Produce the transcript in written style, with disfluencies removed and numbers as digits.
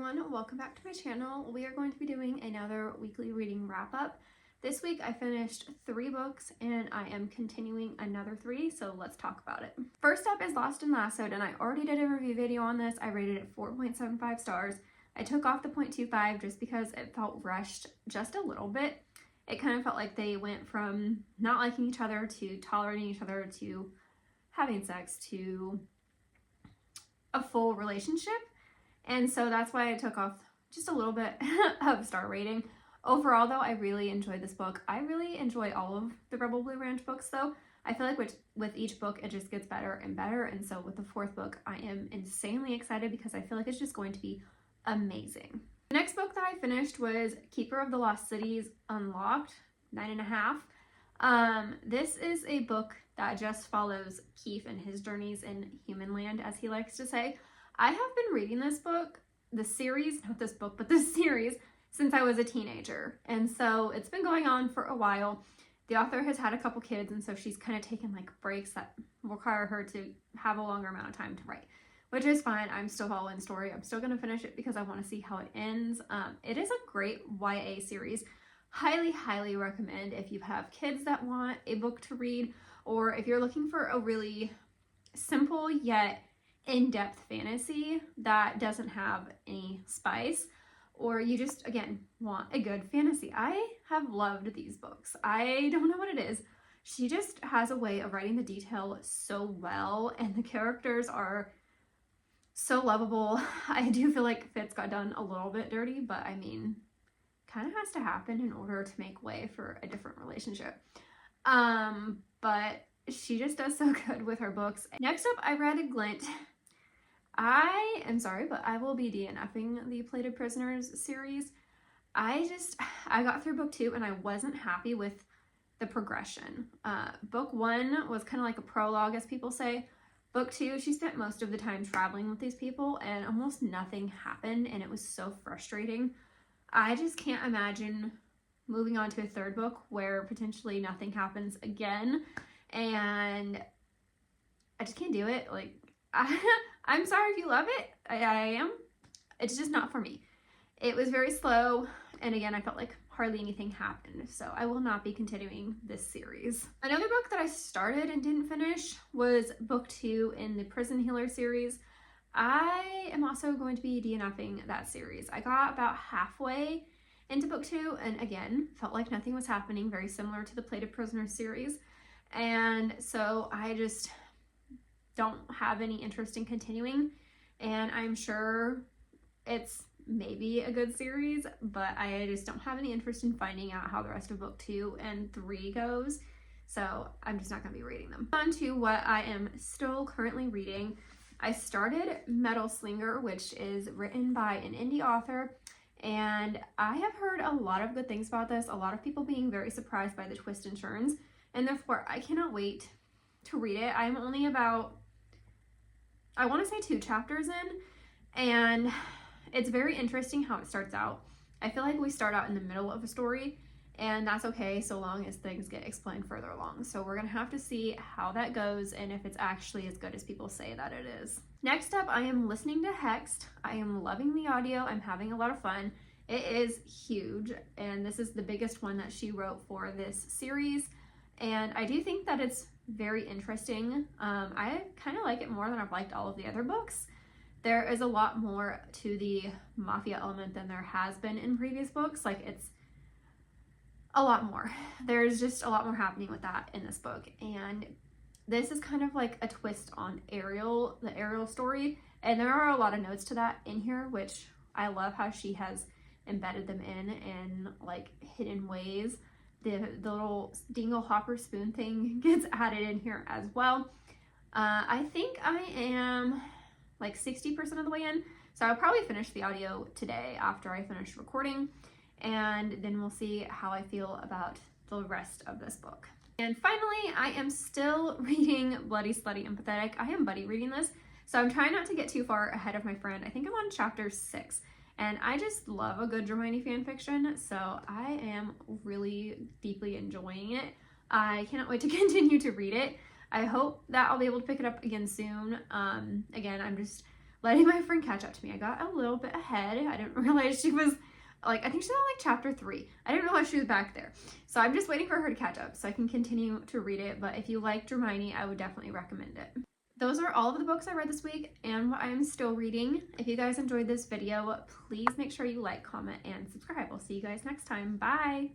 everyone, welcome back to my channel. We are going to be doing another weekly reading wrap-up. This week I finished 3 books and I am continuing another 3, so let's talk about it. First up is Lost and Lassoed, and I already did a review video on this. I rated it 4.75 stars. I took off the 0.25 just because it felt rushed just a little bit. It kind of felt like they went from not liking each other to tolerating each other to having sex to a full relationship. And so that's why I took off just a little bit of star rating. Overall, though, I really enjoyed this book. I really enjoy all of the Rebel Blue Ranch books, though. I feel like with each book, it just gets better and better. And so with the 4th book, I am insanely excited because I feel like it's just going to be amazing. The next book that I finished was Keeper of the Lost Cities Unlocked, 9.5. This is a book that just follows Keith and his journeys in Human Land, as he likes to say. I have been reading this book, the series, not this book, but this series, since I was a teenager. And so it's been going on for a while. The author has had a couple kids, and so she's kind of taken like breaks that require her to have a longer amount of time to write, which is fine. I'm still following the story. I'm still going to finish it because I want to see how it ends. It is a great YA series. Highly, highly recommend if you have kids that want a book to read, or if you're looking for a really simple yet in-depth fantasy that doesn't have any spice, or you just, again, want a good fantasy. I have loved these books. I don't know what it is. She just has a way of writing the detail so well, and the characters are so lovable. I do feel like Fitz got done a little bit dirty, but I mean, kind of has to happen in order to make way for a different relationship. But she just does so good with her books. Next up, I read Glint. I am sorry, but I will be DNFing the Plated Prisoners series. I got through book 2 and I wasn't happy with the progression. Book 1 was kind of like a prologue, as people say. Book 2, she spent most of the time traveling with these people and almost nothing happened, and it was so frustrating. I just can't imagine moving on to a 3rd book where potentially nothing happens again, and I just can't do it. Like, I'm sorry if you love it. I am. It's just not for me. It was very slow, and again, I felt like hardly anything happened, so I will not be continuing this series. Another book that I started and didn't finish was book 2 in the Prison Healer series. I am also going to be DNFing that series. I got about halfway into book 2, and again, felt like nothing was happening, very similar to the Plated Prisoner series, and so I just don't have any interest in continuing, and I'm sure it's maybe a good series, but I just don't have any interest in finding out how the rest of book 2 and 3 goes, so I'm just not going to be reading them. On to what I am still currently reading. I started Metal Slinger, which is written by an indie author, and I have heard a lot of good things about this, a lot of people being very surprised by the twists and turns, and therefore I cannot wait to read it. I'm only about, I want to say 2 chapters in, and it's very interesting how it starts out. I feel like we start out in the middle of a story, and that's okay so long as things get explained further along. So we're gonna have to see how that goes and if it's actually as good as people say that it is. Next up, I am listening to Hexed. I am loving the audio. I'm having a lot of fun. It is huge, and this is the biggest one that she wrote for this series, and I do think that it's very interesting. I kind of like it more than I've liked all of the other books. There is a lot more to the mafia element than there has been in previous books. Like, it's a lot more. There's just a lot more happening with that in this book, and this is kind of like a twist on Ariel, the Ariel story, and there are a lot of notes to that in here, which I love how she has embedded them in like hidden ways. The little dingle hopper spoon thing gets added in here as well. I think I am like 60% of the way in, so I'll probably finish the audio today after I finish recording, and then we'll see how I feel about the rest of this book. And finally, I am still reading Bloody Slutty and Pathetic. I am buddy reading this, so I'm trying not to get too far ahead of my friend. I think I'm on chapter 6. And I just love a good Hermione fan fiction, so I am really deeply enjoying it. I cannot wait to continue to read it. I hope that I'll be able to pick it up again soon. Again, I'm just letting my friend catch up to me. I got a little bit ahead. I didn't realize she was like, I think she's on like chapter 3. I didn't realize she was back there. So I'm just waiting for her to catch up so I can continue to read it. But if you like Hermione, I would definitely recommend it. Those are all of the books I read this week and what I'm still reading. If you guys enjoyed this video, please make sure you like, comment, and subscribe. I'll see you guys next time. Bye!